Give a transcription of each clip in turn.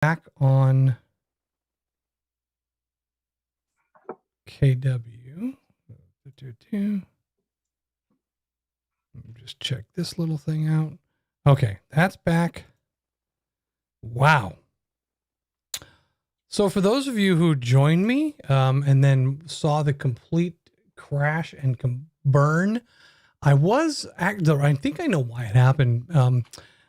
back on KW. Let me just check this little thing out. Okay, that's back. Wow. So for those of you who joined me and then saw the complete crash and burn, I think I know why it happened.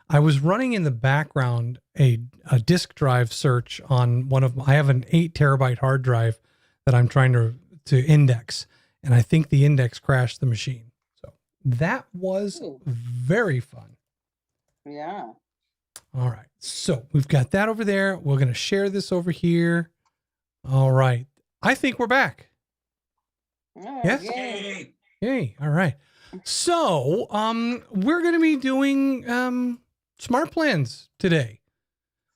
I was running in the background a disk drive search on I have an 8 terabyte hard drive that I'm trying to index, and I think the index crashed the machine. So that was very fun. Yeah. All right. So we've got that over there. We're going to share this over here. All right. I think we're back. Oh, yes. Yay. Yay. All right. So, we're going to be doing, SmartPlans today.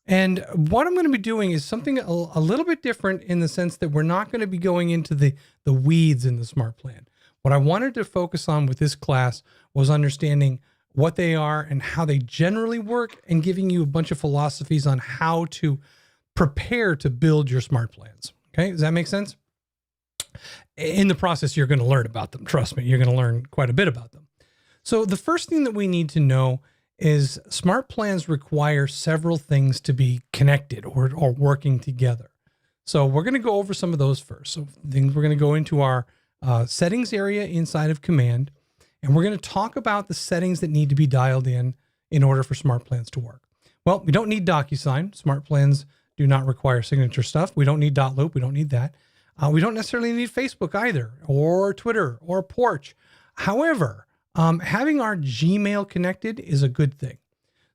And what I'm going to be doing is something a little bit different in the sense that we're not going to be going into the weeds in the SmartPlan. What I wanted to focus on with this class was understanding what they are and how they generally work, and giving you a bunch of philosophies on how to prepare to build your SmartPlans. Okay. Does that make sense? In the process, you're going to learn about them. Trust me, you're going to learn quite a bit about them. So the first thing that we need to know is SmartPlans require several things to be connected or working together. So we're going to go over some of those first. So things we're going to go into our settings area inside of Command, and we're going to talk about the settings that need to be dialed in order for SmartPlans to work. Well, we don't need DocuSign. SmartPlans do not require signature stuff. We don't need .loop. We don't need that. We don't necessarily need Facebook either, or Twitter, or Porch. However, having our Gmail connected is a good thing.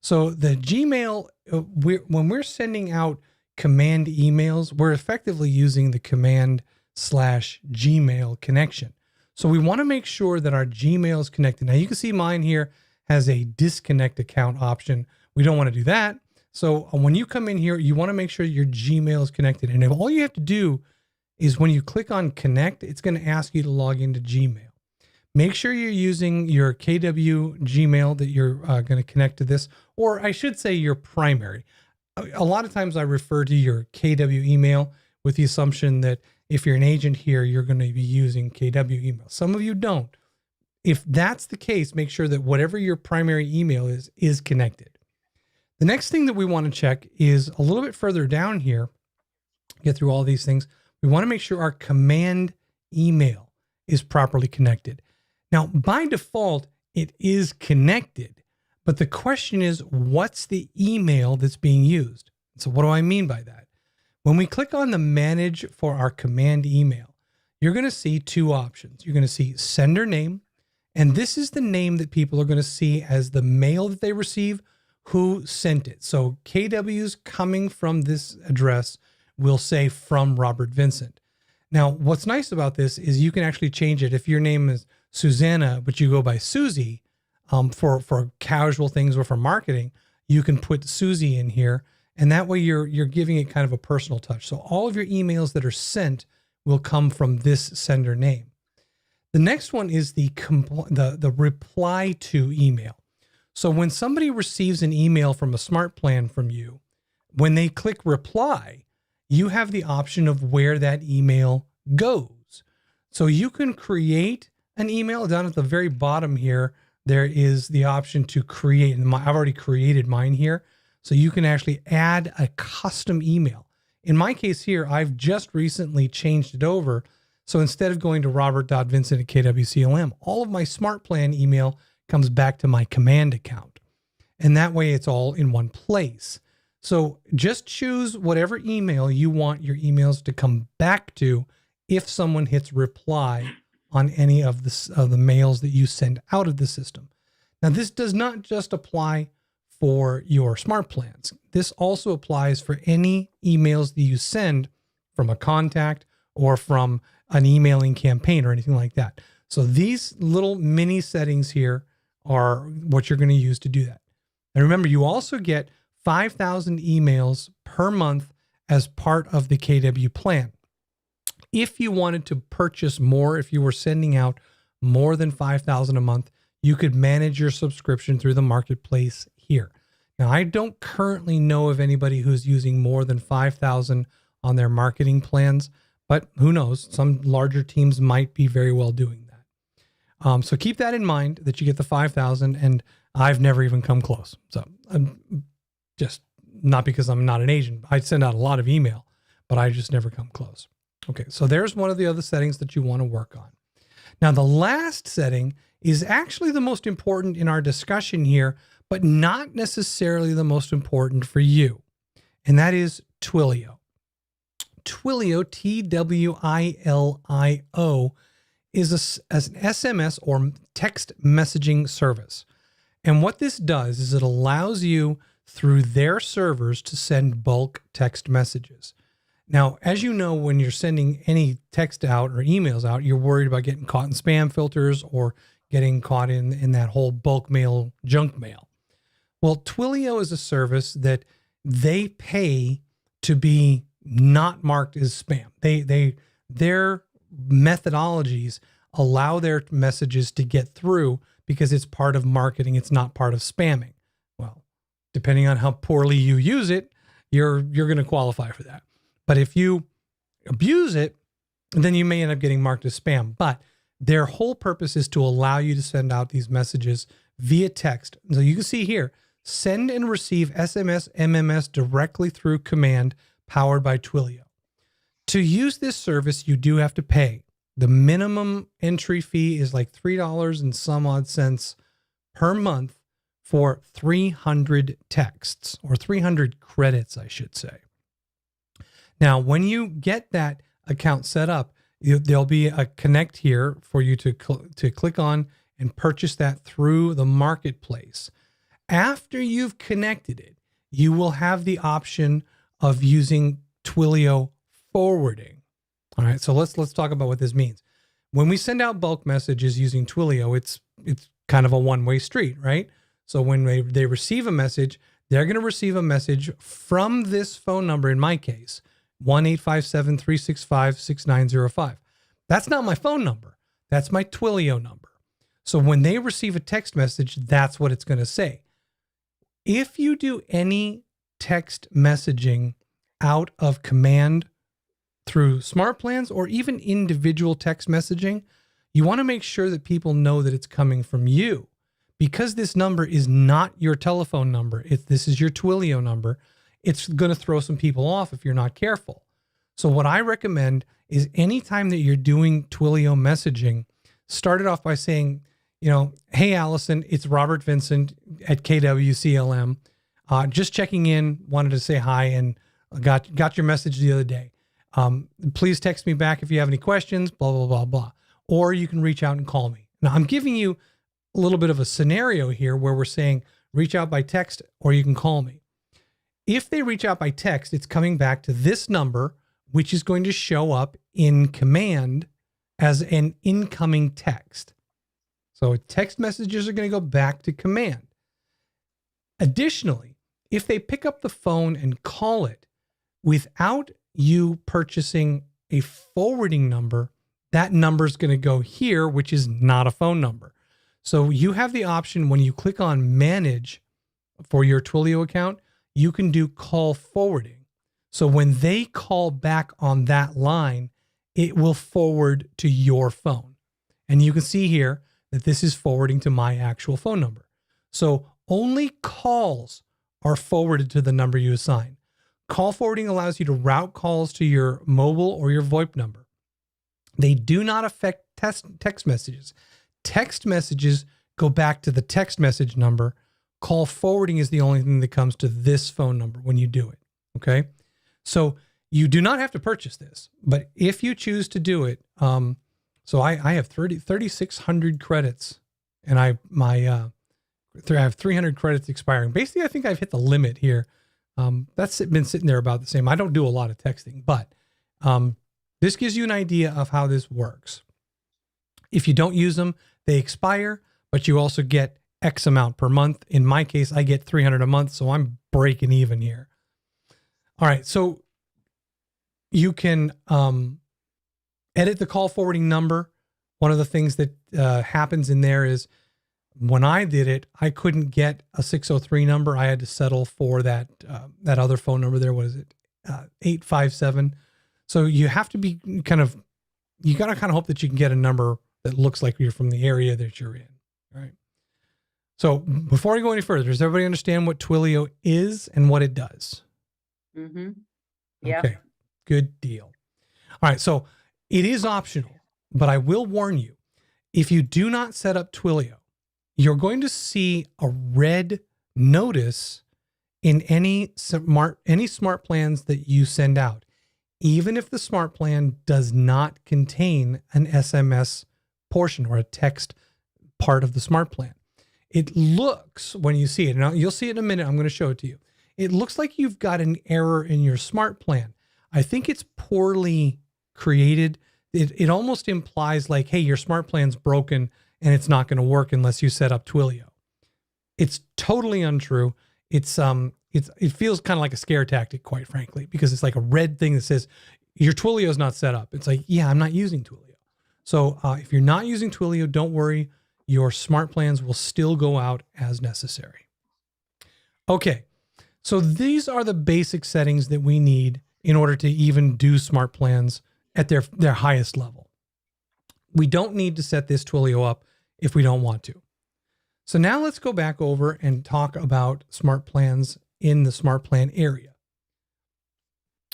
So the Gmail, when we're sending out command emails, we're effectively using the command/Gmail connection. So we want to make sure that our Gmail is connected. Now you can see mine here has a disconnect account option. We don't want to do that. So when you come in here, you want to make sure your Gmail is connected. And if all you have to do is when you click on connect, it's going to ask you to log into Gmail. Make sure you're using your KW Gmail that you're going to connect to this, or I should say your primary. A lot of times I refer to your KW email with the assumption that if you're an agent here, you're going to be using KW email. Some of you don't. If that's the case, make sure that whatever your primary email is connected. The next thing that we want to check is a little bit further down here. Get through all these things. We want to make sure our command email is properly connected. Now, by default, it is connected, but the question is, what's the email that's being used? So what do I mean by that? When we click on the manage for our command email, you're going to see two options. You're going to see sender name, and this is the name that people are going to see as the mail that they receive, who sent it. So KW's coming from this address will say from Robert Vincent. Now, what's nice about this is you can actually change it. If your name is Susanna, but you go by Susie for casual things or for marketing, you can put Susie in here. And that way you're giving it kind of a personal touch. So all of your emails that are sent will come from this sender name. The next one is the reply to email. So when somebody receives an email from a SmartPlan from you, when they click reply, you have the option of where that email goes. So you can create an email. Down at the very bottom here, there is the option to create. And I've already created mine here. So you can actually add a custom email. In my case here, I've just recently changed it over. So instead of going to robert.vincent@kwclm, all of my SmartPlan email comes back to my command account. And that way it's all in one place. So just choose whatever email you want your emails to come back to if someone hits reply on any of the mails that you send out of the system. Now, this does not just apply for your SmartPlans. This also applies for any emails that you send from a contact or from an emailing campaign or anything like that. So these little mini settings here are what you're going to use to do that. And remember, you also get 5,000 emails per month as part of the KW plan. If you wanted to purchase more, if you were sending out more than 5,000 a month, you could manage your subscription through the marketplace here. Now, I don't currently know of anybody who's using more than 5,000 on their marketing plans, but who knows? Some larger teams might be very well doing that. So keep that in mind that you get the 5,000, and I've never even come close. So I'm just not because I'm not an agent. I send out a lot of email, but I just never come close. Okay, so there's one of the other settings that you want to work on. Now, the last setting is actually the most important in our discussion here, but not necessarily the most important for you. And that is Twilio. Twilio, Twilio, is an SMS or text messaging service. And what this does is it allows you through their servers to send bulk text messages. Now, as you know, when you're sending any text out or emails out, you're worried about getting caught in spam filters or getting caught in that whole bulk mail, junk mail. Well, Twilio is a service that they pay to be not marked as spam. Their methodologies allow their messages to get through because it's part of marketing. It's not part of spamming. Well, depending on how poorly you use it, you're going to qualify for that. But if you abuse it, then you may end up getting marked as spam. But their whole purpose is to allow you to send out these messages via text. So you can see here, send and receive SMS, MMS directly through command powered by Twilio. To use this service, you do have to pay. The minimum entry fee is like $3 and some odd cents per month for 300 texts, or 300 credits, I should say. Now, when you get that account set up, there'll be a connect here for you to click on and purchase that through the marketplace. After you've connected it, you will have the option of using Twilio forwarding. All right, so let's talk about what this means. When we send out bulk messages using Twilio, it's kind of a one-way street, right? So when they receive a message, they're going to receive a message from this phone number, in my case, 1-857-365-6905. That's not my phone number. That's my Twilio number. So when they receive a text message, that's what it's going to say. If you do any text messaging out of command through SmartPlans or even individual text messaging, you want to make sure that people know that it's coming from you, because this number is not your telephone number. This is your Twilio number. It's going to throw some people off if you're not careful. So what I recommend is anytime that you're doing Twilio messaging, start it off by saying, hey, Allison, it's Robert Vincent at KWCLM. Just checking in, wanted to say hi, and got your message the other day. Please text me back if you have any questions, blah, blah, blah, blah. Or you can reach out and call me. Now, I'm giving you a little bit of a scenario here where we're saying reach out by text or you can call me. If they reach out by text, it's coming back to this number, which is going to show up in command as an incoming text. So text messages are going to go back to command. Additionally, if they pick up the phone and call it without you purchasing a forwarding number, that number is going to go here, which is not a phone number. So you have the option when you click on manage for your Twilio account, you can do call forwarding. So when they call back on that line, it will forward to your phone. And you can see here that this is forwarding to my actual phone number. So only calls are forwarded to the number you assign. Call forwarding allows you to route calls to your mobile or your VoIP number. They do not affect text messages. Text messages go back to the text message number. Call forwarding is the only thing that comes to this phone number when you do it. Okay. So you do not have to purchase this, but if you choose to do it, so I have 3,600 credits and I have 300 credits expiring. Basically, I think I've hit the limit here. That's been sitting there about the same. I don't do a lot of texting, but this gives you an idea of how this works. If you don't use them, they expire, but you also get X amount per month. In my case, I get 300 a month, so I'm breaking even here. All right, so you can edit the call forwarding number. One of the things that happens in there is When I did it, I couldn't get a 603 number. I had to settle for that other phone number there. What is it? 857. So you have to be you got to kind of hope that you can get a number that looks like you're from the area that you're in. Right. So before we go any further, does everybody understand what Twilio is and what it does? Mm-hmm. Yeah. Okay, good deal. All right, so it is optional, but I will warn you, if you do not set up Twilio, you're going to see a red notice in any smart plans that you send out, even if the smart plan does not contain an SMS portion or a text part of the smart plan. It looks, when you see it, now you'll see it in a minute, I'm going to show it to you. It looks like you've got an error in your smart plan. I think it's poorly created. It almost implies like, hey, your smart plan's broken and it's not going to work unless you set up Twilio. It's totally untrue. It feels kind of like a scare tactic, quite frankly, because it's like a red thing that says your Twilio is not set up. It's like, yeah, I'm not using Twilio. So if you're not using Twilio, don't worry. Your smart plans will still go out as necessary. Okay, so these are the basic settings that we need in order to even do smart plans at their highest level. We don't need to set this Twilio up if we don't want to. So now let's go back over and talk about smart plans in the smart plan area.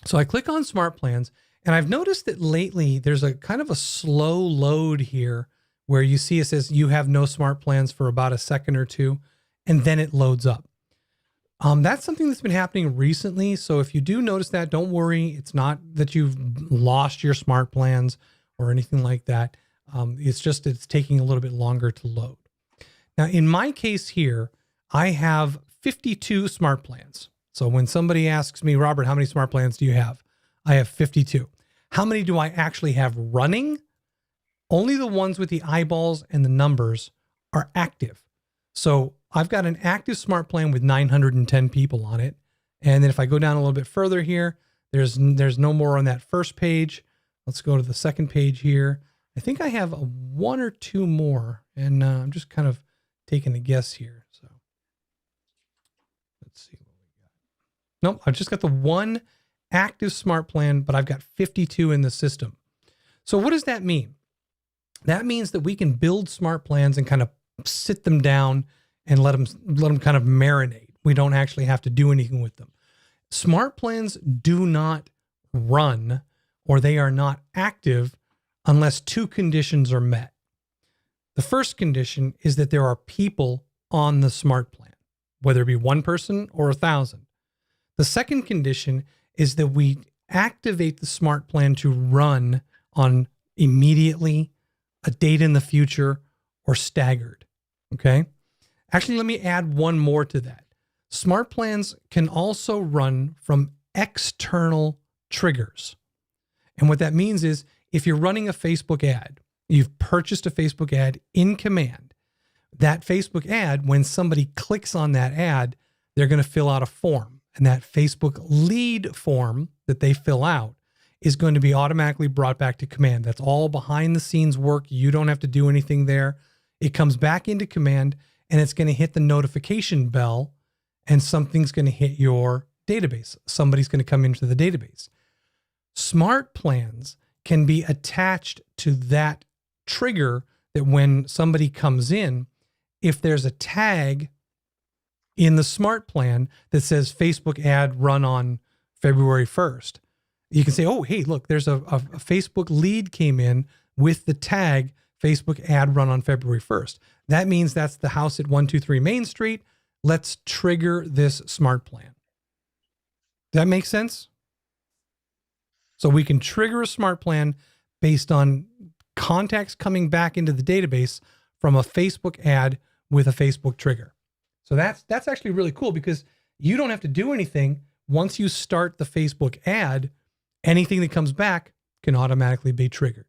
So I click on smart plans, and I've noticed that lately there's a kind of a slow load here where you see it says you have no smart plans for about a second or two, and then it loads up. That's something that's been happening recently. So if you do notice that, don't worry. It's not that you've lost your smart plans or anything like that. It's just it's taking a little bit longer to load. Now, in my case here, I have 52 smart plans. So when somebody asks me, Robert, how many smart plans do you have? I have 52. How many do I actually have running? Only the ones with the eyeballs and the numbers are active. So I've got an active smart plan with 910 people on it. And then if I go down a little bit further here, there's no more on that first page. Let's go to the second page here. I think I have one or two more, and I'm just kind of taking a guess here. So let's see what we got. Nope, I've just got the one active smart plan, but I've got 52 in the system. So what does that mean? That means that we can build smart plans and kind of sit them down and let them kind of marinate. We don't actually have to do anything with them. Smart plans do not run, or they are not active unless two conditions are met. The first condition is that there are people on the smart plan, whether it be one person or 1,000. The second condition is that we activate the smart plan to run on immediately, a date in the future, or staggered. Okay. Actually, let me add one more to that. Smart plans can also run from external triggers. And what that means is if you're running a Facebook ad, you've purchased a Facebook ad in command, that Facebook ad, when somebody clicks on that ad, they're going to fill out a form. And that Facebook lead form that they fill out is going to be automatically brought back to command. That's all behind the scenes work. You don't have to do anything there. It comes back into command, and it's going to hit the notification bell, and something's going to hit your database. Somebody's going to come into the database. Smart plans can be attached to that trigger that when somebody comes in, if there's a tag in the smart plan that says Facebook ad run on February 1st, you can say, oh, hey, look, there's a Facebook lead came in with the tag Facebook ad run on February 1st. That means that's the house at 123 Main Street. Let's trigger this smart plan. Does that make sense? So we can trigger a smart plan based on contacts coming back into the database from a Facebook ad with a Facebook trigger. So that's actually really cool because you don't have to do anything. Once you start the Facebook ad, anything that comes back can automatically be triggered.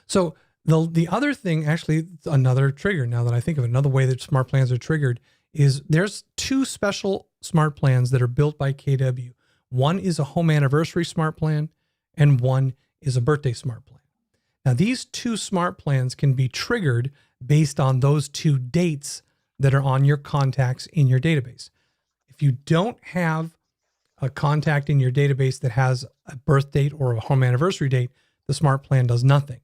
So the other thing, actually another trigger, now that I think of it, another way that smart plans are triggered is there's two special smart plans that are built by KW. One is a home anniversary smart plan, and one is a birthday smart plan. Now, these two smart plans can be triggered based on those two dates that are on your contacts in your database. If you don't have a contact in your database that has a birth date or a home anniversary date, the Smart Plan does nothing.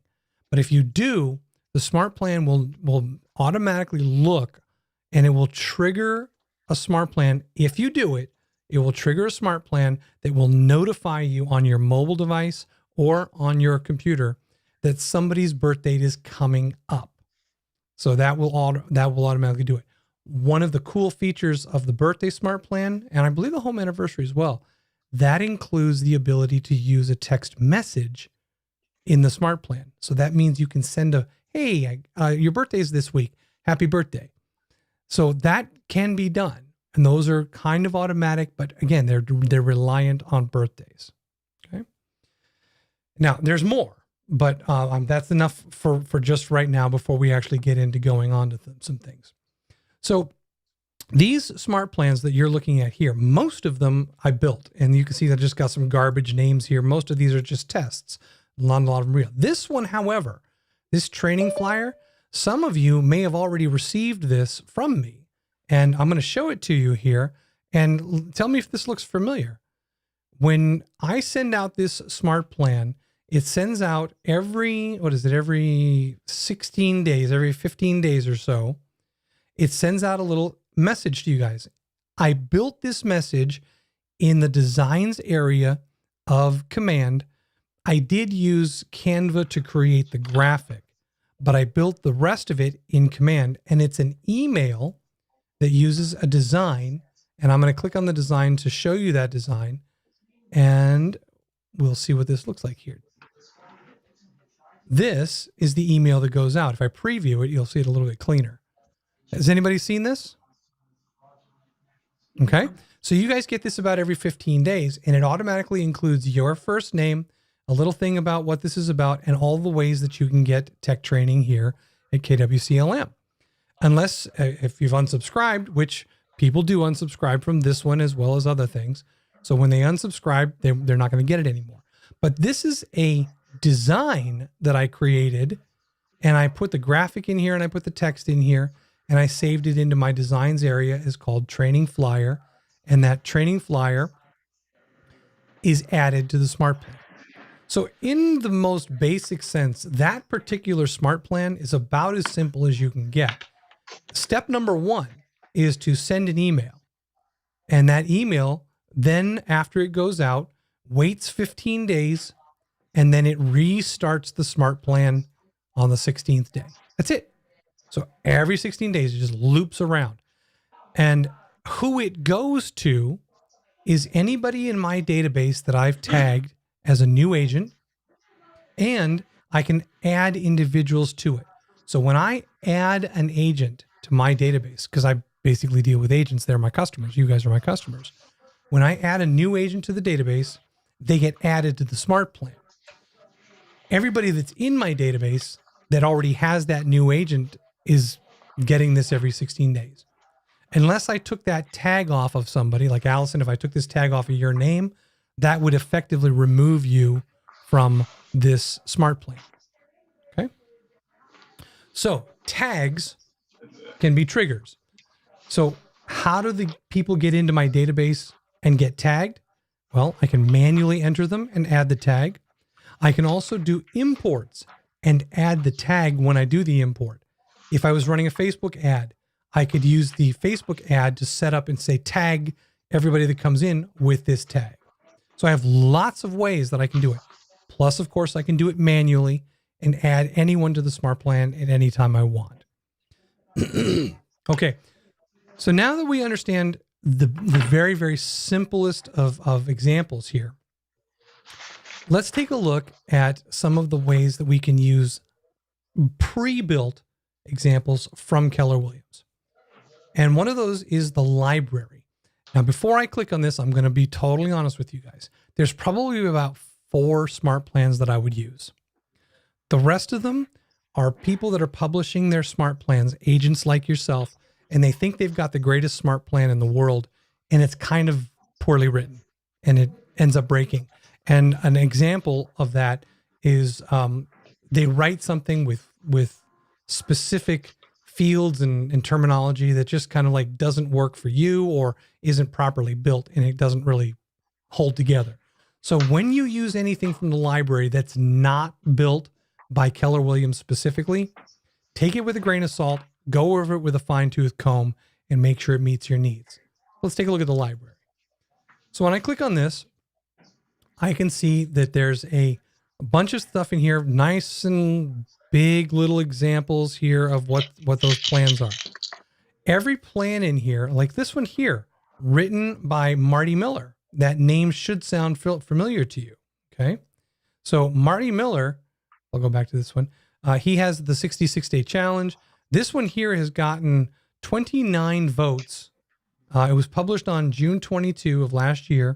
But if you do, the Smart Plan will automatically look and it will trigger a Smart Plan. If you do it, it will trigger a Smart Plan that will notify you on your mobile device or on your computer that somebody's birth date is coming up. So that will automatically do it. One of the cool features of the birthday Smart Plan, and I believe the home anniversary as well, that includes the ability to use a text message in the Smart Plan. So that means you can send a, hey, your birthday is this week. Happy birthday. So that can be done. And those are kind of automatic, but again, they're reliant on birthdays. Okay. Now there's more, but that's enough for just right now before we actually get into going on to some things. So these Smart Plans that you're looking at here, most of them I built, and you can see that I just got some garbage names here. Most of these are just tests. Not a lot of them real. This one, however, this training flyer, some of you may have already received this from me, and I'm going to show it to you here and tell me if this looks familiar. When I send out this Smart Plan, it sends out every 16 days, every 15 days or so, it sends out a little message to you guys. I built this message in the designs area of Command. I did use Canva to create the graphic, but I built the rest of it in Command, and it's an email that uses a design. And I'm going to click on the design to show you that design, and we'll see what this looks like here. This is the email that goes out. If I preview it, you'll see it a little bit cleaner. Has anybody seen this? Okay. So you guys get this about every 15 days, and it automatically includes your first name, a little thing about what this is about, and all the ways that you can get tech training here at KWCLM. Unless if you've unsubscribed, which people do unsubscribe from this one as well as other things. So when they unsubscribe, they're not going to get it anymore. But this is a design that I created, and I put the graphic in here and I put the text in here, and I saved it into my designs area. It's called Training Flyer, and that training flyer is added to the Smart Plan. So in the most basic sense, that particular Smart Plan is about as simple as you can get. Step number one is to send an email, and that email then, after it goes out, waits 15 days, and then it restarts the Smart Plan on the 16th day. That's it. So every 16 days, it just loops around. And who it goes to is anybody in my database that I've tagged as a new agent, and I can add individuals to it. So when I add an agent to my database, because I basically deal with agents, they're my customers. You guys are my customers. When I add a new agent to the database, they get added to the Smart Plan. Everybody that's in my database that already has that new agent is getting this every 16 days. Unless I took that tag off of somebody, like Allison, if I took this tag off of your name, that would effectively remove you from this Smart Plan. Okay. So tags can be triggers. So how do the people get into my database and get tagged? Well, I can manually enter them and add the tag. I can also do imports and add the tag when I do the import. If I was running a Facebook ad, I could use the Facebook ad to set up and say, tag everybody that comes in with this tag. So I have lots of ways that I can do it. Plus, of course, I can do it manually and add anyone to the Smart Plan at any time I want. Okay. So now that we understand the very, very simplest of examples here, let's take a look at some of the ways that we can use pre-built examples from Keller Williams. And one of those is the library. Now, before I click on this, I'm going to be totally honest with you guys. There's probably about 4 Smart Plans that I would use. The rest of them are people that are publishing their Smart Plans, agents like yourself, and they think they've got the greatest Smart Plan in the world, and it's kind of poorly written, and it ends up breaking. And an example of that is they write something with specific fields and terminology that just kind of like doesn't work for you or isn't properly built and it doesn't really hold together. So when you use anything from the library that's not built by Keller Williams specifically, take it with a grain of salt, go over it with a fine-tooth comb, and make sure it meets your needs. Let's take a look at the library. So when I click on this, I can see that there's a bunch of stuff in here, nice and big little examples here of what those plans are. Every plan in here, like this one here, written by Marty Miller. That name should sound familiar to you, okay? So Marty Miller, I'll go back to this one. He has the 66-day challenge. This one here has gotten 29 votes. It was published on June 22 of last year.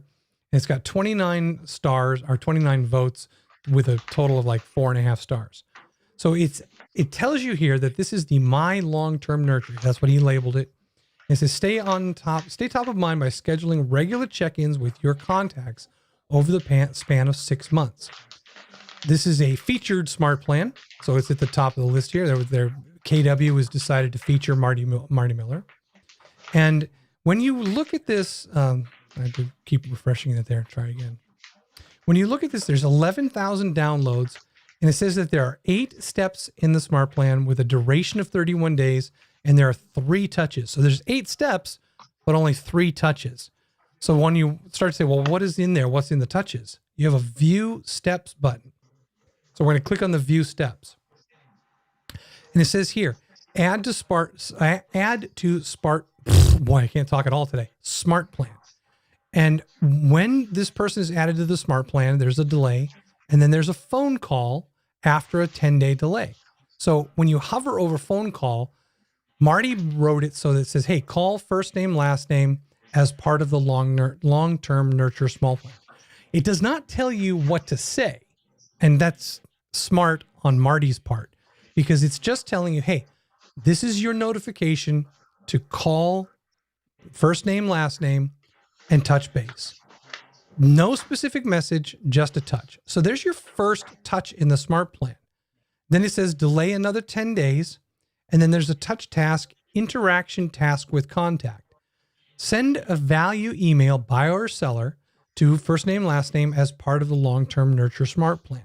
And it's got 29 stars or 29 votes with a total of like 4.5 stars. So it tells you here that this is the My Long-Term Nurture. That's what he labeled it. It says stay top of mind by scheduling regular check-ins with your contacts over the span of 6 months. This is a featured smart plan, so it's at the top of the list here. Their KW has decided to feature Marty Miller. And when you look at this, I have to keep refreshing it there. Try again. When you look at this, there's 11,000 downloads, and it says that there are 8 steps in the smart plan with a duration of 31 days, and there are 3 touches. So there's 8 steps, but only 3 touches. So when you start to say, well, what is in there? What's in the touches? You have a View Steps button. So we're going to click on the View Steps. And it says here, add to boy, I can't talk at all today. Smart Plan. And when this person is added to the smart plan, there's a delay, and then there's a phone call after a 10-day delay. So when you hover over phone call, Marty wrote it so that it says, hey, call first name, last name as part of the long-term nurture small plan. It does not tell you what to say. And that's smart on Marty's part, because it's just telling you, hey, this is your notification to call first name, last name, and touch base. No specific message, just a touch. So there's your first touch in the smart plan. Then it says delay another 10 days. And then there's a touch task, interaction task with contact. Send a value email, buyer or seller, to first name, last name as part of the long-term nurture smart plan.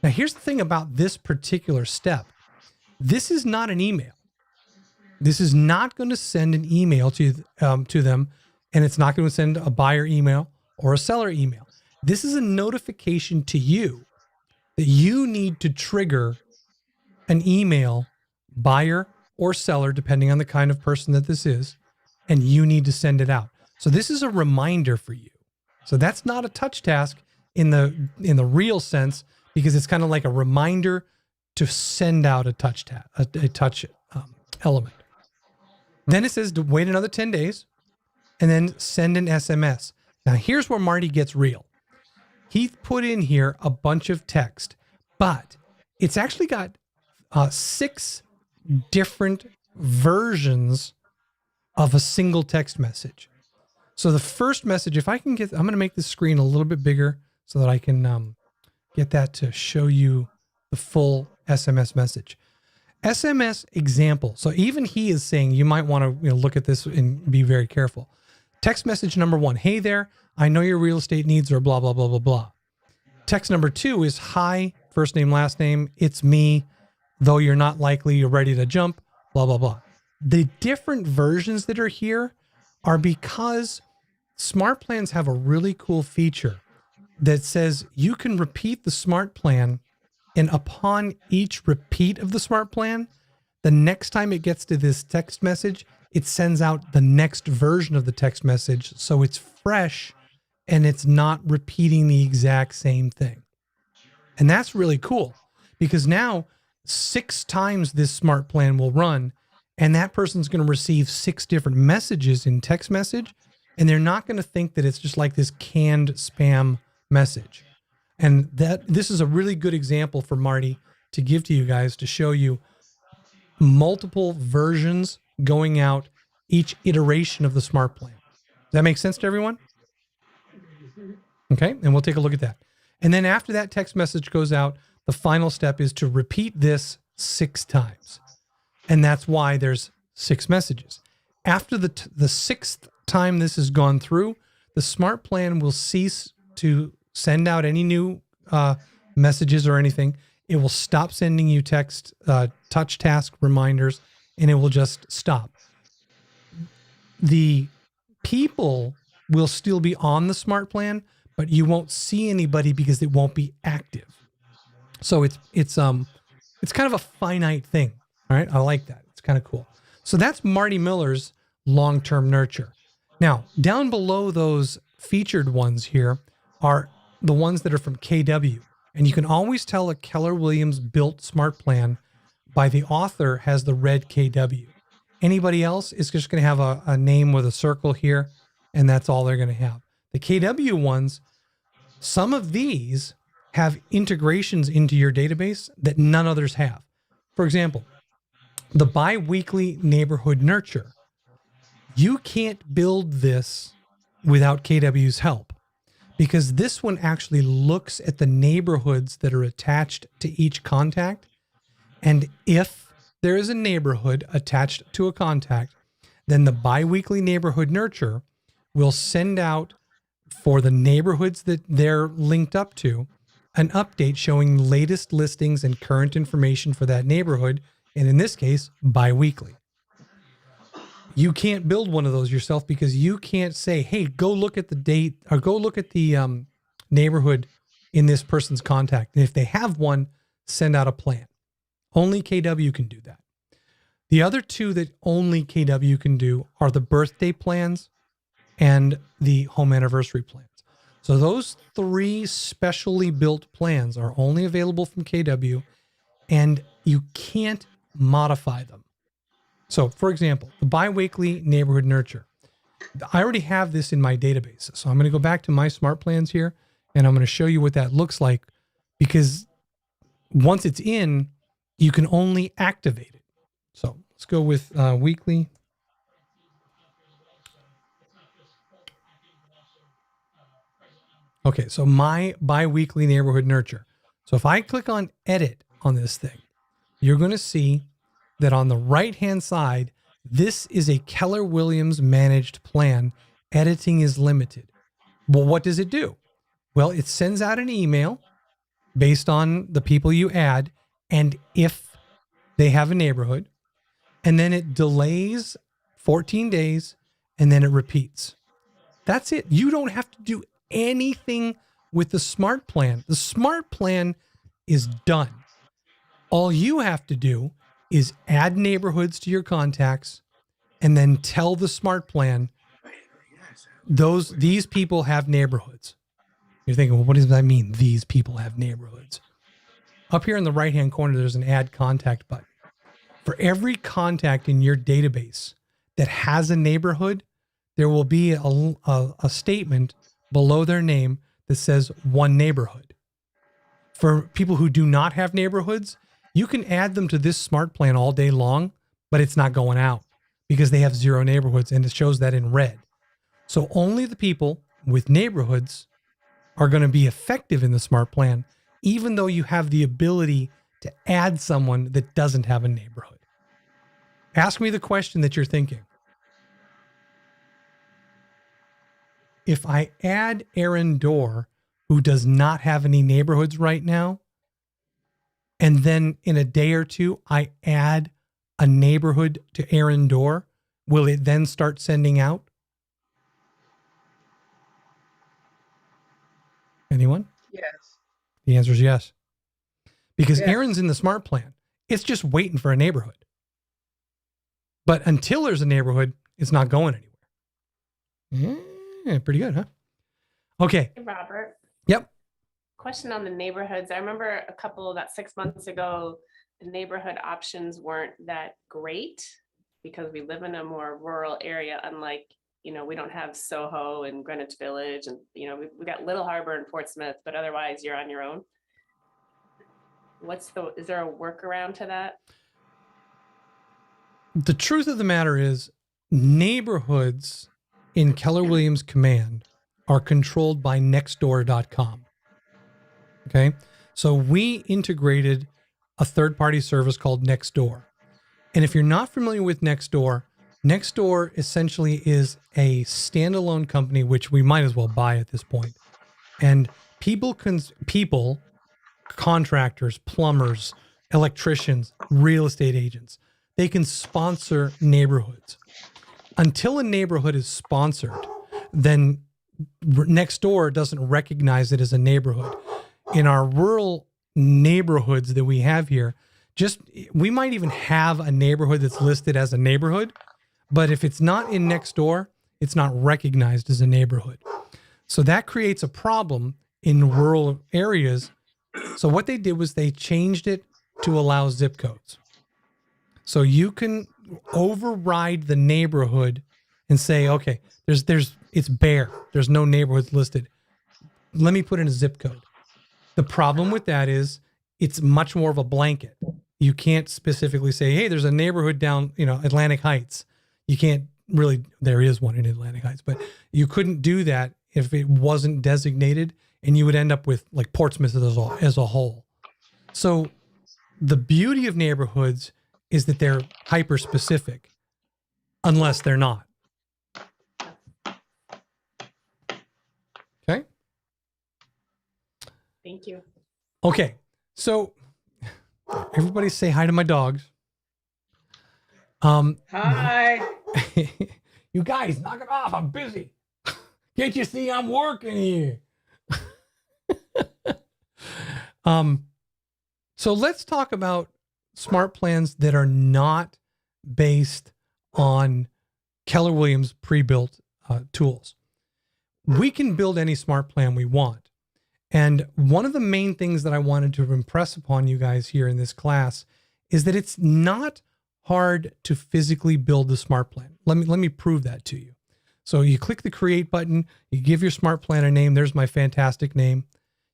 Now, here's the thing about this particular step. This is not an email. This is not going to send an email to them, and it's not going to send a buyer email or a seller email. This is a notification to you that you need to trigger an email, buyer or seller, depending on the kind of person that this is, and you need to send it out. So this is a reminder for you. So that's not a touch task in the real sense, because it's kind of like a reminder to send out a touch element. Then it says to wait another 10 days and then send an SMS. Now here's where Marty gets real. He put in here a bunch of text, but it's actually got 6 different versions of a single text message. So the first message, if I can I'm going to make the screen a little bit bigger so that I can get that to show you the full SMS message. SMS example. So even he is saying you might want to look at this and be very careful. Text message number 1, hey there, I know your real estate needs are blah, blah, blah, blah, blah. Text number 2 is hi, first name, last name, it's me, though you're not likely, you're ready to jump, blah, blah, blah. The different versions that are here are because smart plans have a really cool feature that says you can repeat the smart plan, and upon each repeat of the smart plan, the next time it gets to this text message, it sends out the next version of the text message. So it's fresh and it's not repeating the exact same thing. And that's really cool, because now 6 times this smart plan will run, and that person's going to receive 6 different messages in text message, and they're not going to think that it's just like this canned spam message. And this is a really good example for Marty to give to you guys to show you multiple versions going out each iteration of the smart plan. Does that make sense to everyone? Okay, and we'll take a look at that. And then after that text message goes out, the final step is to repeat this 6 times. And that's why there's 6 messages. After the 6th time this has gone through, the smart plan will cease to send out any new messages or anything. It will stop sending you text, touch task reminders, and it will just stop. The people will still be on the smart plan, but you won't see anybody because it won't be active. So it's kind of a finite thing. All right. I like that. It's kind of cool. So that's Marty Miller's long-term nurture. Now, down below those featured ones here are the ones that are from KW. And you can always tell a Keller Williams built smart plan by the author has the red KW. Anybody else is just going to have a name with a circle here, and that's all they're going to have. The KW ones, some of these have integrations into your database that none others have. For example, the biweekly neighborhood nurture. You can't build this without KW's help, because this one actually looks at the neighborhoods that are attached to each contact. And if there is a neighborhood attached to a contact, then the biweekly neighborhood nurture will send out for the neighborhoods that they're linked up to an update showing latest listings and current information for that neighborhood. And in this case, biweekly. You can't build one of those yourself because you can't say, hey, go look at the date or go look at the neighborhood in this person's contact. And if they have one, send out a plan. Only KW can do that. The other two that only KW can do are the birthday plans and the home anniversary plans. So those 3 specially built plans are only available from KW, and you can't modify them. So, for example, the biweekly neighborhood nurture. I already have this in my database. So I'm going to go back to my smart plans here, and I'm going to show you what that looks like, because once it's in, you can only activate it. So let's go with weekly. Okay, so my biweekly neighborhood nurture. So if I click on edit on this thing, you're going to see that on the right-hand side, this is a Keller Williams managed plan. Editing is limited. Well, what does it do? Well, it sends out an email based on the people you add and if they have a neighborhood, and then it delays 14 days and then it repeats. That's it. You don't have to do anything with the smart plan. The smart plan is done. All you have to do is add neighborhoods to your contacts and then tell the smart plan these people have neighborhoods. You're thinking, well, what does that mean? These people have neighborhoods. Up here in the right-hand corner, there's an add contact button. For every contact in your database that has a neighborhood, there will be a statement below their name that says one neighborhood. For people who do not have neighborhoods, you can add them to this smart plan all day long, but it's not going out because they have 0 neighborhoods, and it shows that in red. So only the people with neighborhoods are going to be effective in the smart plan, even though you have the ability to add someone that doesn't have a neighborhood. Ask me the question that you're thinking. If I add Aaron Dorr, who does not have any neighborhoods right now, and then in a day or two, I add a neighborhood to Aaron Dorr, will it then start sending out? Anyone? Yes. The answer is yes. Because Yes. Aaron's in the smart plan. It's just waiting for a neighborhood. But until there's a neighborhood, it's not going anywhere. Yeah, pretty good, huh? Okay. Hey, Robert, Yep. question on the neighborhoods. I remember about 6 months ago, the neighborhood options weren't that great because we live in a more rural area, unlike, we don't have Soho and Greenwich Village, and, we got Little Harbor and Portsmouth, but otherwise you're on your own. Is there a workaround to that? The truth of the matter is, neighborhoods in Keller Williams Command are controlled by nextdoor.com. Okay. So we integrated a third-party service called Nextdoor. And if you're not familiar with Nextdoor, Nextdoor essentially is a standalone company, which we might as well buy at this point. And people, contractors, plumbers, electricians, real estate agents, they can sponsor neighborhoods. Until a neighborhood is sponsored, then Nextdoor doesn't recognize it as a neighborhood. In our rural neighborhoods that we have here, we might even have a neighborhood that's listed as a neighborhood, but if it's not in Nextdoor, it's not recognized as a neighborhood. So that creates a problem in rural areas. So what they did was they changed it to allow zip codes. So you can override the neighborhood and say, okay, it's bare. There's no neighborhoods listed. Let me put in a zip code. The problem with that is it's much more of a blanket. You can't specifically say, hey, there's a neighborhood down, Atlantic Heights. You can't really, there is one in Atlantic Heights, but you couldn't do that if it wasn't designated, and you would end up with like Portsmouth as a whole. So the beauty of neighborhoods is that they're hyper specific, unless they're not. Okay. Thank you. Okay. So everybody say hi to my dogs. Hi. You guys, knock it off. I'm busy. Can't you see I'm working here? So let's talk about smart plans that are not based on Keller Williams pre-built tools. We can build any smart plan we want. And one of the main things that I wanted to impress upon you guys here in this class is that it's not hard to physically build the smart plan. Let me prove that to you. So you click the create button, you give your smart plan a name. There's my fantastic name.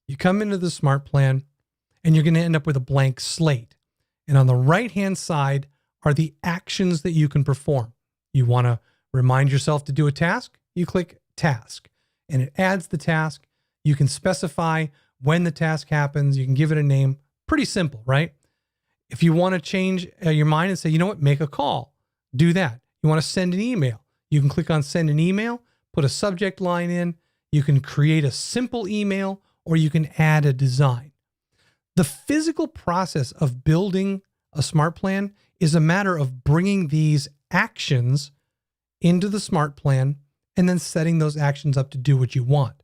You come into the smart plan and you're going to end up with a blank slate. And on the right-hand side are the actions that you can perform. You want to remind yourself to do a task, you click task and it adds the task. You can specify when the task happens. You can give it a name. Pretty simple, right? If you want to change your mind and say, you know what, make a call, do that. You want to send an email. You can click on send an email, put a subject line in. You can create a simple email or you can add a design. The physical process of building a smart plan is a matter of bringing these actions into the smart plan and then setting those actions up to do what you want.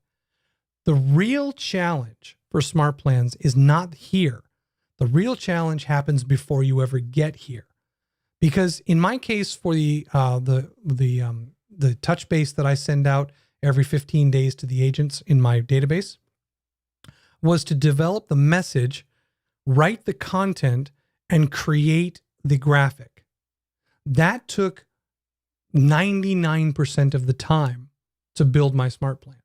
The real challenge for smart plans is not here. The real challenge happens before you ever get here. Because in my case, for the touch base that I send out every 15 days to the agents in my database was to develop the message, write the content, and create the graphic. That took 99% of the time to build my smart plan.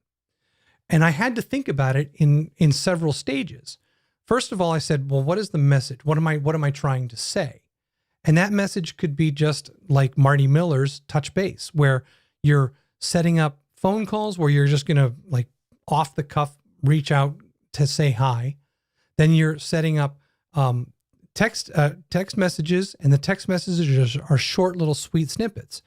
And I had to think about it in several stages. First of all, I said, well, what is the message? What am I trying to say? And that message could be just like Marty Miller's touch base, where you're setting up phone calls where you're just going to like off the cuff reach out to say hi. Then you're setting up text messages, and the text messages are short little sweet snippets.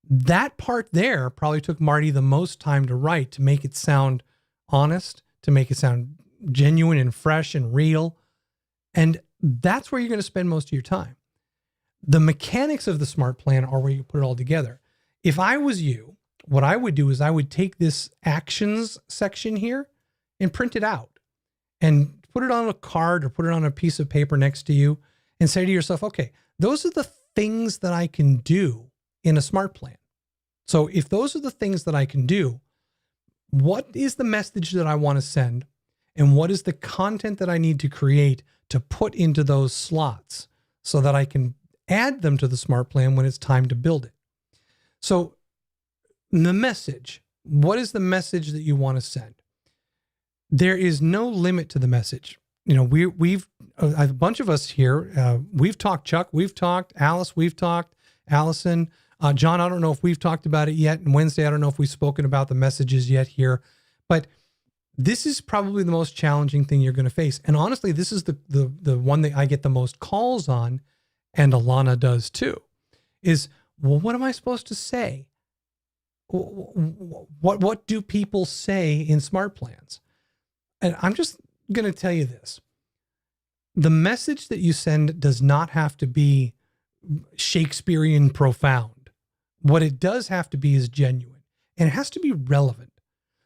That part there probably took Marty the most time to write, to make it sound honest, to make it sound genuine and fresh and real. And that's where you're going to spend most of your time. The mechanics of the smart plan are where you put it all together. If I was you, what I would do is I would take this actions section here and print it out and put it on a card or put it on a piece of paper next to you and say to yourself, okay, those are the things that I can do in a smart plan. So if those are the things that I can do, what is the message that I want to send? And what is the content that I need to create to put into those slots so that I can add them to the smart plan when it's time to build it? So the message, what is the message that you want to send? There is no limit to the message. You know, we've a bunch of us here, we've talked, Chuck, we've talked, Alice, we've talked, Allison, John, I don't know if we've talked about it yet. And Wednesday, I don't know if we've spoken about the messages yet here, but This is probably the most challenging thing you're going to face. And honestly, this is the one that I get the most calls on, and Alana does too, is, well, what am I supposed to say? What do people say in SmartPlans? And I'm just going to tell you this. The message that you send does not have to be Shakespearean profound. What it does have to be is genuine, and it has to be relevant.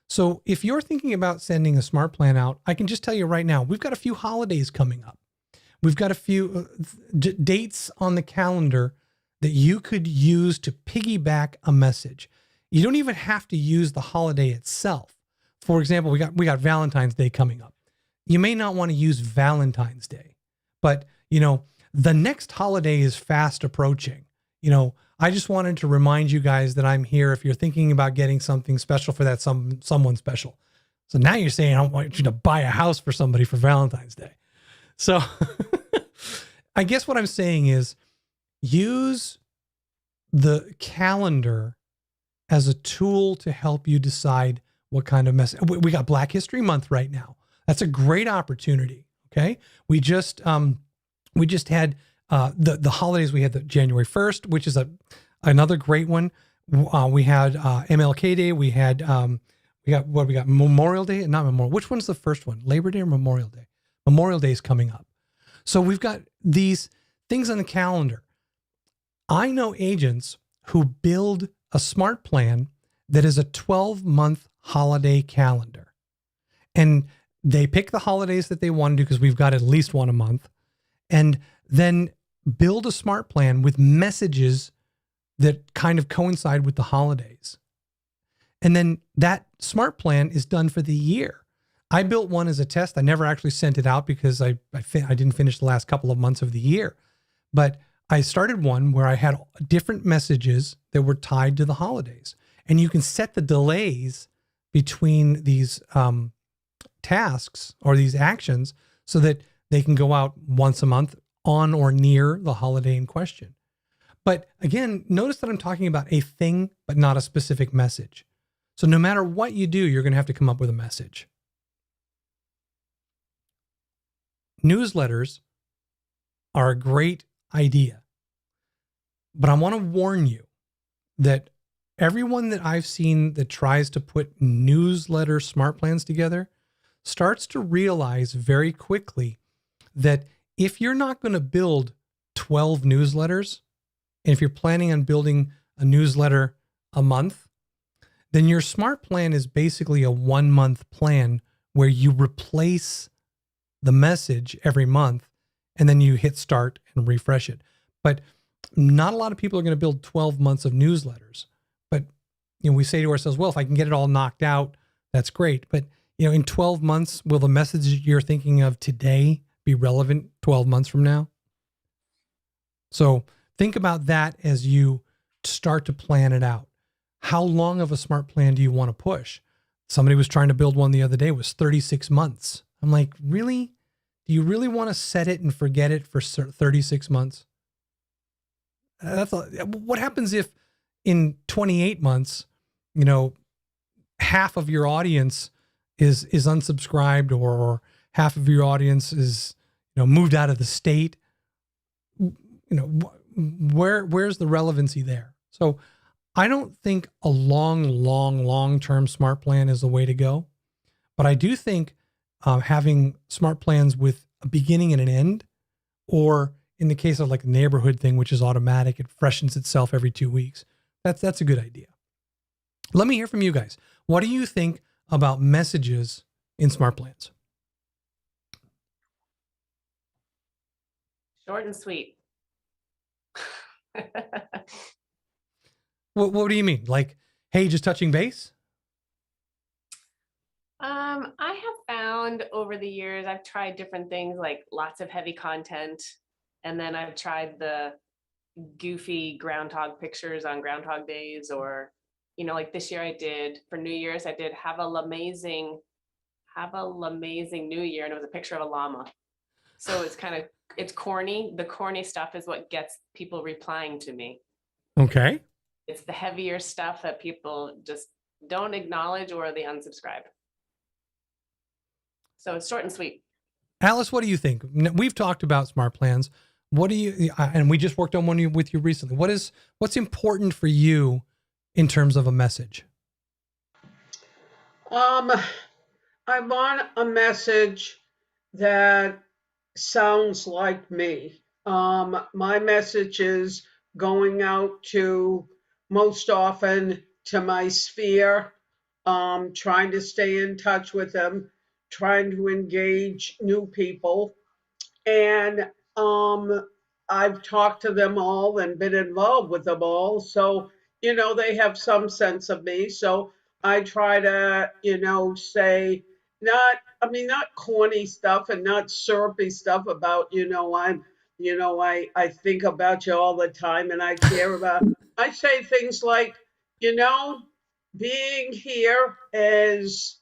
So if you're thinking about sending a smart plan out, I can just tell you right now, we've got a few holidays coming up. We've got a few dates on the calendar that you could use to piggyback a message. You don't even have to use the holiday itself. For example, we got Valentine's Day coming up. You may not want to use Valentine's Day, but the next holiday is fast approaching. I just wanted to remind you guys that I'm here if you're thinking about getting something special for that someone special. So now you're saying, I want you to buy a house for somebody for Valentine's Day. So I guess what I'm saying is use the calendar as a tool to help you decide what kind of message. We got Black History Month right now. That's a great opportunity. Okay. We just had the holidays. We had the January 1st, which is another great one. We had MLK Day. We got Memorial Day and not Memorial. Which one's the first one? Labor Day or Memorial Day? Memorial Day is coming up. So we've got these things on the calendar. I know agents who build a smart plan that is a 12-month holiday calendar. And they pick the holidays that they want to do because we've got at least one a month. And then build a smart plan with messages that kind of coincide with the holidays. And then that smart plan is done for the year. I built one as a test. I never actually sent it out because I didn't finish the last couple of months of the year. But I started one where I had different messages that were tied to the holidays. And you can set the delays between these tasks or these actions so that they can go out once a month on or near the holiday in question. But again, notice that I'm talking about a thing, but not a specific message. So no matter what you do, you're going to have to come up with a message. Newsletters are a great idea, but I want to warn you that everyone that I've seen that tries to put newsletter smart plans together starts to realize very quickly that if you're not going to build 12 newsletters, and if you're planning on building a newsletter a month, then your smart plan is basically a 1-month plan where you replace the message every month and then you hit start and refresh it. But not a lot of people are going to build 12 months of newsletters. But we say to ourselves, well, if I can get it all knocked out, that's great. But in 12 months, will the message you're thinking of today be relevant 12 months from now? So think about that as you start to plan it out. How long of a smart plan do you want to push? Somebody was trying to build one the other day. It was 36 months. I'm like, really? Do you really want to set it and forget it for 36 months? What happens if in 28 months, half of your audience is unsubscribed or half of your audience is, moved out of the state? Where's the relevancy there? So I don't think a long-term smart plan is the way to go. But I do think having smart plans with a beginning and an end, or in the case of like a neighborhood thing, which is automatic, it freshens itself every 2 weeks. That's a good idea. Let me hear from you guys. What do you think about messages in smart plans? Short and sweet. What do you mean? Like, hey, just touching base? I have found over the years, I've tried different things like lots of heavy content. And then I've tried the goofy groundhog pictures on groundhog days, or, like this year I did for New Year's, I did have a amazing New Year. And it was a picture of a llama. So it's corny. The corny stuff is what gets people replying to me. Okay. It's the heavier stuff that people just don't acknowledge or they unsubscribe. So it's short and sweet. Alice, what do you think? We've talked about SmartPlans. What do you, and we just worked on one with you recently. What's important for you in terms of a message? I want a message that sounds like me. My message is going out to most often to my sphere, trying to stay in touch with them, trying to engage new people. And I've talked to them all and been involved with them all. So, they have some sense of me. So I try to, say not corny stuff and not syrupy stuff about, I think about you all the time and I care about, I say things like, you know, being here is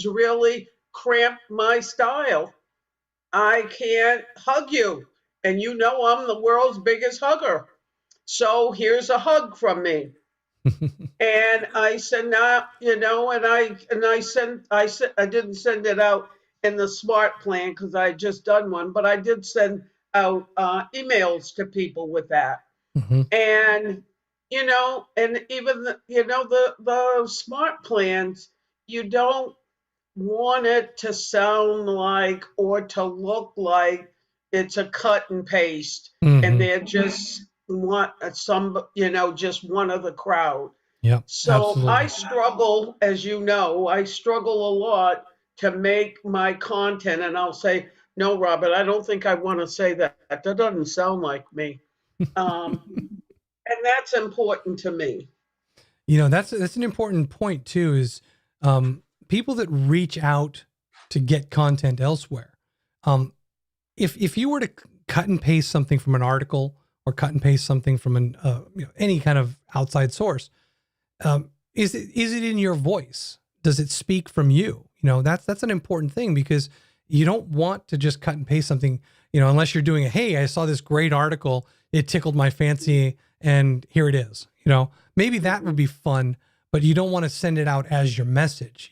really cramped my style. I can't hug you. And I'm the world's biggest hugger. So here's a hug from me. And I said, nah, I didn't send it out in the smart plan because I had just done one, but I did send out emails to people with that. Mm-hmm. And, and even, the smart plans, you don't want it to sound like or to look like it's a cut and paste Mm-hmm. and they're just just one of the crowd. Yeah, So absolutely. I struggle, as you know, I struggle a lot to make my content, and I'll say, no, Robert, I don't think I want to say that. That doesn't sound like me. And that's important to me. That's an important point too, is people that reach out to get content elsewhere. If you were to cut and paste something from an article or cut and paste something from any kind of outside source, is it in your voice? Does it speak from you? That's an important thing, because you don't want to just cut and paste something, unless you're doing hey, I saw this great article, it tickled my fancy, and here it is. Maybe that would be fun, but you don't want to send it out as your message.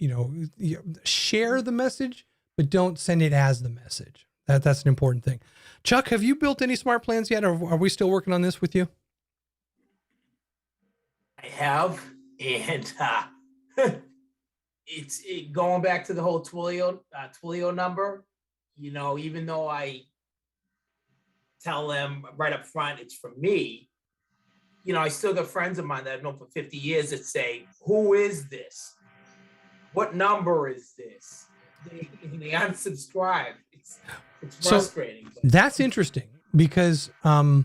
Share the message, but don't send it as the message. That's an important thing. Chuck, have you built any smart plans yet, or are we still working on this with you? I have, and it's going back to the whole Twilio number. Even though I tell them right up front it's from me, I still got friends of mine that I've known for 50 years that say, "Who is this? What number is this?" They unsubscribe. It's frustrating. So that's interesting, because I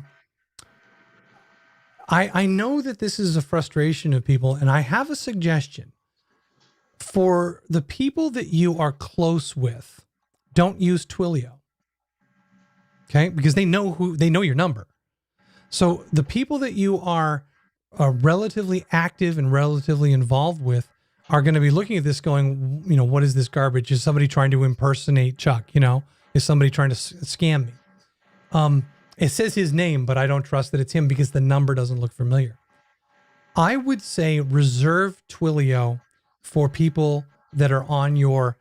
know that this is a frustration of people, and I have a suggestion. For the people that you are close with, don't use Twilio. Okay? Because they know your number. So the people that you are relatively active and relatively involved with are going to be looking at this going, what is this garbage? Is somebody trying to impersonate Chuck? Is somebody trying to scam me? It says his name, but I don't trust that it's him because the number doesn't look familiar. I would say reserve Twilio for people that are on your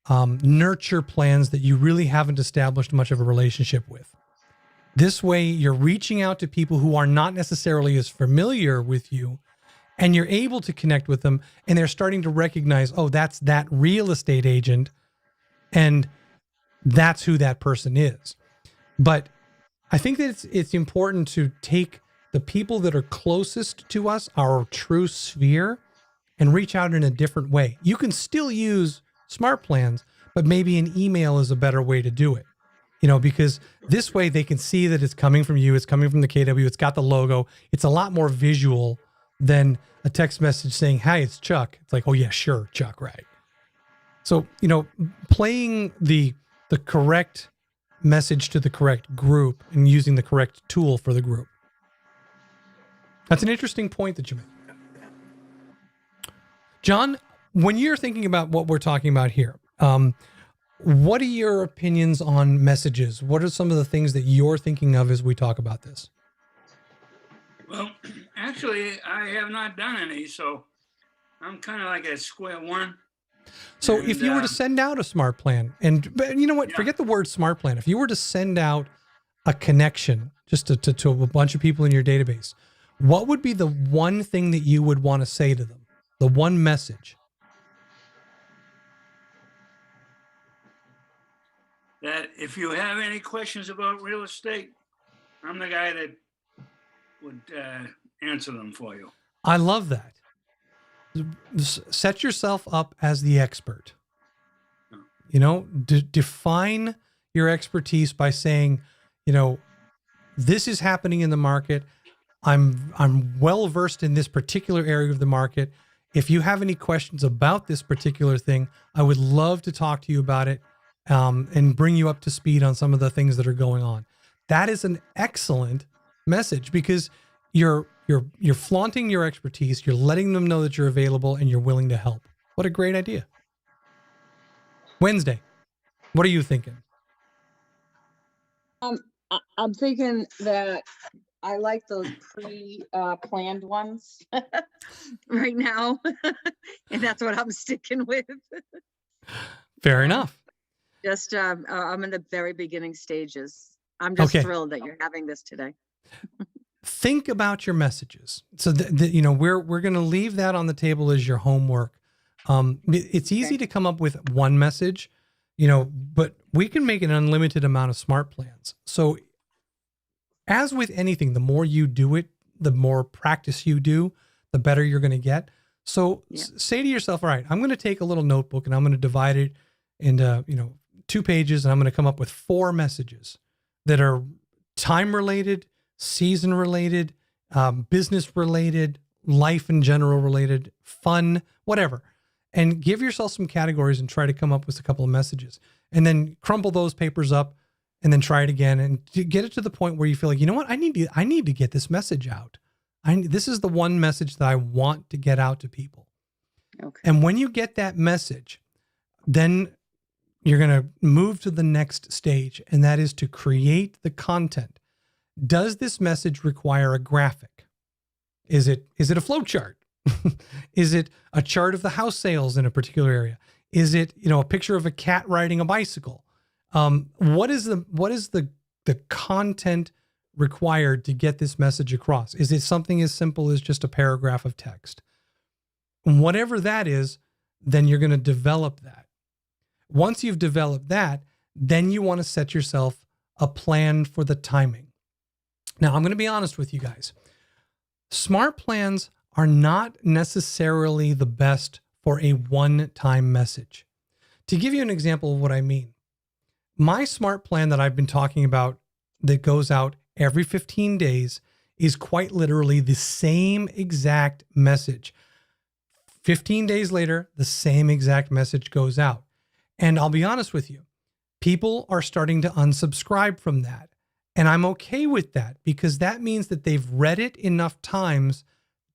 nurture plans that you really haven't established much of a relationship with. This way, you're reaching out to people who are not necessarily as familiar with you, and you're able to connect with them, and they're starting to recognize, oh, that's that real estate agent, and that's who that person is. But I think that it's important to take the people that are closest to us, our true sphere, and reach out in a different way. You can still use smart plans, but maybe an email is a better way to do it. Because this way they can see that it's coming from you, it's coming from the KW, it's got the logo. It's a lot more visual than a text message saying, "Hi, it's Chuck." It's like, "Oh yeah, sure, Chuck, right." So, playing the correct message to the correct group and using the correct tool for the group. That's an interesting point that you made. John, when you're thinking about what we're talking about here, what are your opinions on messages? What are some of the things that you're thinking of as we talk about this? Well, actually, I have not done any, so I'm kind of like at square one. So if you were to And, send out a smart plan, but you know what, Yeah. forget the word smart plan. If you were to send out a connection just to a bunch of people in your database, what would be the one thing that you would want to say to them? The one message? that if you have any questions about real estate, I'm the guy that would answer them for you. I love that. Set yourself up as the expert. You know, define your expertise by saying, you know, this is happening in the market. I'm well versed in this particular area of the market. If you have any questions about this particular thing, I would love to talk to you about it, and bring you up to speed on some of the things that are going on. That is an excellent message because you're flaunting your expertise. You're letting them know that you're available and you're willing to help. What a great idea. Wednesday, what are you thinking? I'm thinking that I like those planned ones right now. And that's what I'm sticking with. Fair enough. Just, I'm in the very beginning stages. I'm just Okay. thrilled that you're having this today. Think about your messages. So you know, we're going to leave that on the table as your homework. It's easy Okay. to come up with one message, you know, but we can make an unlimited amount of smart plans. So as with anything, the more you do it, the more practice you do, the better you're going to get. So Yeah. say to yourself, all right, I'm going to take a little notebook and I'm going to divide it into, you know, 2 pages, and I'm going to come up with 4 messages that are time related, season related, business related, life in general related, fun, whatever. And give yourself some categories and try to come up with a couple of messages, and then crumple those papers up and then try it again and get it to the point where you feel like, you know what, I need to get this message out. This is the one message that I want to get out to people. Okay. And when you get that message, then you're going to move to the next stage, and that is to create the content. Does this message require a graphic? Is it a flow chart? Is it a chart of the house sales in a particular area? Is it, you know, a picture of a cat riding a bicycle? What is the content required to get this message across? Is it something as simple as just a paragraph of text? And whatever that is, then you're going to develop that. Once you've developed that, then you want to set yourself a plan for the timing. Now, I'm going to be honest with you guys. Smart plans are not necessarily the best for a one-time message. To give you an example of what I mean, my smart plan that I've been talking about that goes out every 15 days is quite literally the same exact message. 15 days later, the same exact message goes out. And I'll be honest with you, people are starting to unsubscribe from that. And I'm okay with that because that means that they've read it enough times.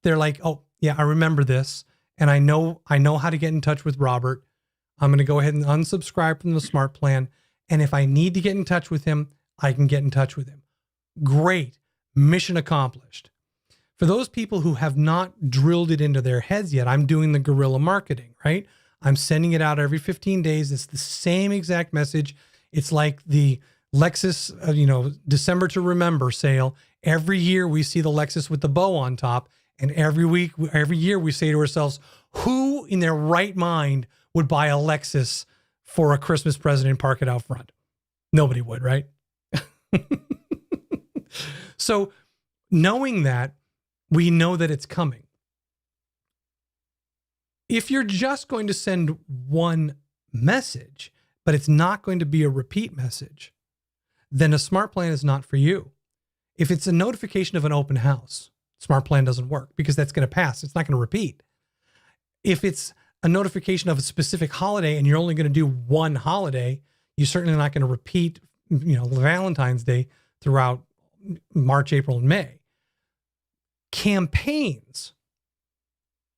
They're like, oh yeah, I remember this. And I know how to get in touch with Robert. I'm going to go ahead and unsubscribe from the smart plan. And if I need to get in touch with him, I can get in touch with him. Great. Mission accomplished. For those people who have not drilled it into their heads yet, I'm doing the guerrilla marketing, right? I'm sending it out every 15 days. It's the same exact message. It's like the Lexus, December to Remember sale. Every year we see the Lexus with the bow on top. And every year we say to ourselves, who in their right mind would buy a Lexus for a Christmas present and park it out front? Nobody would, right? So knowing that, we know that it's coming. If you're just going to send one message, but it's not going to be a repeat message, then a smart plan is not for you. If it's a notification of an open house, smart plan doesn't work because that's going to pass. It's not going to repeat. If it's a notification of a specific holiday and you're only going to do one holiday, you're certainly not going to repeat, Valentine's Day throughout March, April, and May. Campaigns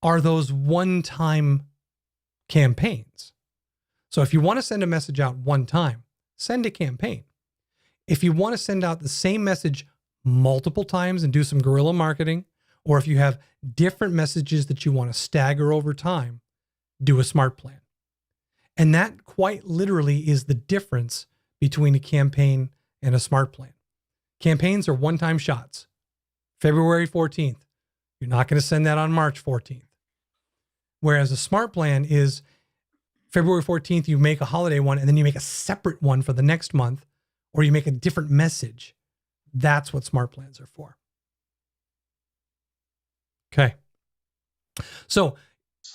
are those one-time campaigns. So if you want to send a message out one time, send a campaign. If you want to send out the same message multiple times and do some guerrilla marketing, or if you have different messages that you want to stagger over time, do a smart plan. And that quite literally is the difference between a campaign and a smart plan. Campaigns are one-time shots. February 14th. You're not going to send that on March 14th. Whereas a smart plan is February 14th, you make a holiday one, and then you make a separate one for the next month, or you make a different message. That's what smart plans are for. Okay. So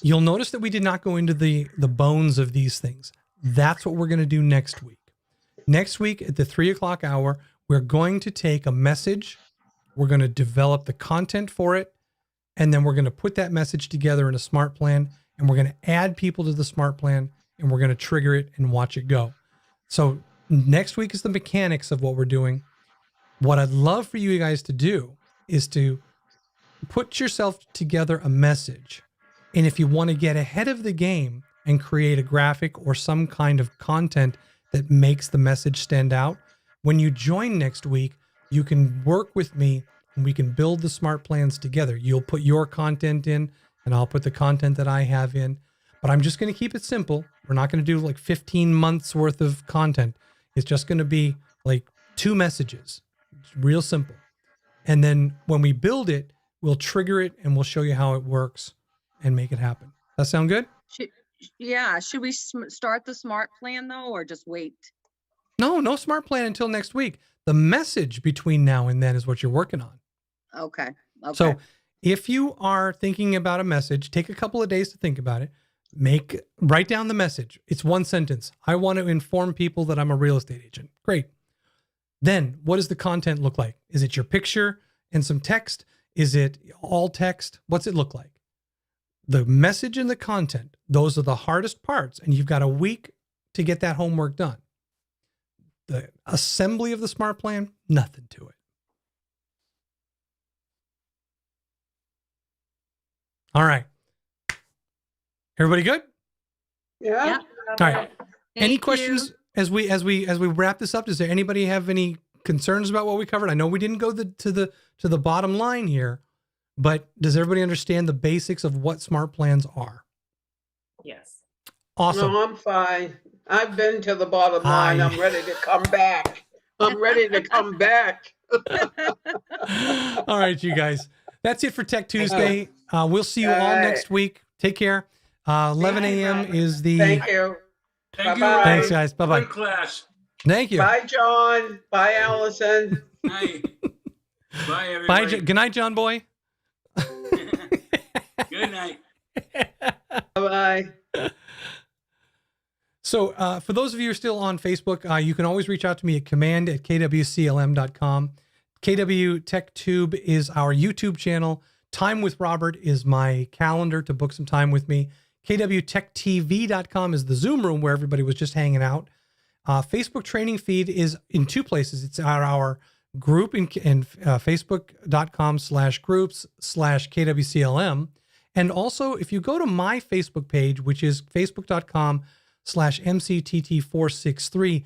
you'll notice that we did not go into the bones of these things. That's what we're going to do next week. Next week at the 3:00 hour, we're going to take a message. We're going to develop the content for it. And then we're going to put that message together in a smart plan, and we're going to add people to the smart plan, and we're going to trigger it and watch it go. So next week is the mechanics of what we're doing. What I'd love for you guys to do is to put yourself together a message. And if you want to get ahead of the game and create a graphic or some kind of content that makes the message stand out, when you join next week, you can work with me and we can build the smart plans together. You'll put your content in and I'll put the content that I have in, but I'm just going to keep it simple. We're not going to do like 15 months worth of content. It's just going to be like 2 messages. It's real simple. And then when we build it, we'll trigger it and we'll show you how it works and make it happen. That sound good? Should we start the smart plan though, or just wait? No smart plan until next week. The message between now and then is what you're working on. Okay. So if you are thinking about a message, take a couple of days to think about it. Write down the message. It's 1 sentence. I want to inform people that I'm a real estate agent. Great. Then what does the content look like? Is it your picture and some text? Is it all text? What's it look like? The message and the content, those are the hardest parts. And you've got a week to get that homework done. The assembly of the smart plan, nothing to it. All right. Everybody good? Yeah. Yeah. All right. Any Thank questions you. as we wrap this up? Does there anybody have any concerns about what we covered? I know we didn't go to the bottom line here, but does everybody understand the basics of what smart plans are? Yes. Awesome. No, I'm fine. I've been to the bottom line. I'm ready to come back. I'm ready to come back. All right, you guys. That's it for Tech Tuesday. We'll see you all All right. next week. Take care. 11 a.m. is the... Thank you. Thank you. Bye-bye. Thanks, guys. Bye-bye. Good class. Thank you. Bye, John. Bye, Allison. Night. Bye, Bye. everybody. Good night, John Boy. Good night. Bye-bye. So for those of you who are still on Facebook, you can always reach out to me at command@kwclm.com. KW Tech Tube is our YouTube channel. Time with Robert is my calendar to book some time with me. kwtechtv.com is the Zoom room where everybody was just hanging out. Facebook training feed is in 2 places. It's our group in facebook.com/groups/kwclm. And also, if you go to my Facebook page, which is facebook.com/mctt463,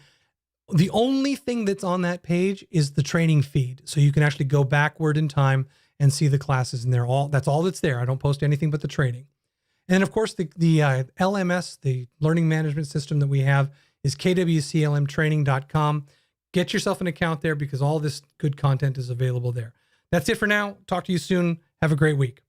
the only thing that's on that page is the training feed. So you can actually go backward in time and see the classes in there. That's all that's there. I don't post anything but the training. And of course, the LMS, the learning management system that we have, is kwclmtraining.com. Get yourself an account there because all this good content is available there. That's it for now. Talk to you soon. Have a great week.